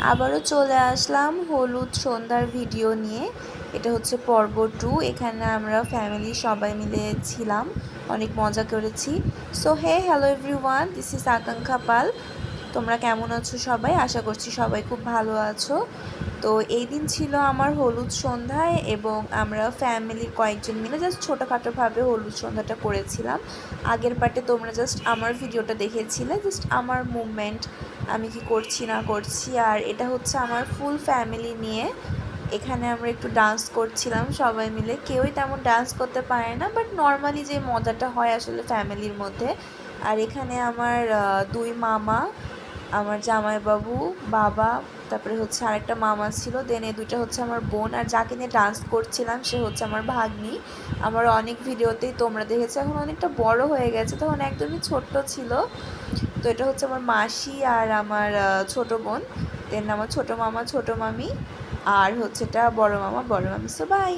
আবারও চলে আসলাম হলুদ সন্ধ্যার ভিডিও নিয়ে। এটা হচ্ছে পর্ব 2। এখানে আমরা ফ্যামিলি সবাই মিলে ছিলাম, অনেক মজা করেছি। So hello everyone, this is আকাঙ্ক্ষা পাল। তোমরা কেমন আছো সবাই? আশা করছি সবাই খুব ভালো আছো। তো এই দিন ছিল আমার হলুদ সন্ধ্যায় এবং আমরা ফ্যামিলির কয়েকজন মিলে জাস্ট ছোটোখাটোভাবে হলুদ সন্ধ্যাটা করেছিলাম। আগের পার্টে তোমরা জাস্ট আমার ভিডিওটা দেখেছিলে, জাস্ট আমার মুভমেন্ট, আমি কি করছি না করছি। আর এটা হচ্ছে আমার ফুল ফ্যামিলি নিয়ে। এখানে আমরা একটু ডান্স করছিলাম সবাই মিলে। কেউই তেমন ডান্স করতে পারে না, বাট নর্মালি যে মজাটা হয় আসলে ফ্যামিলির মধ্যে। আর এখানে আমার দুই মামা, আমার জামাইবাবু, বাবা, তারপরে হচ্ছে আরেকটা মামা ছিল, দেন এই দুইটা হচ্ছে আমার বোন। আর যাকে নিয়ে ডান্স করছিলাম সে হচ্ছে আমার ভাগ্নি। আমার অনেক ভিডিওতেই তোমরা দেখেছো, এখন অনেকটা বড় হয়ে গেছে, তখন একদমই ছোট্ট ছিল। তো এটা হচ্ছে আমার মাসি আর আমার ছোট বোন, দেন আমার ছোট মামা ছোট মামি, আর হচ্ছে এটা বড় মামা বড় মামি। So by.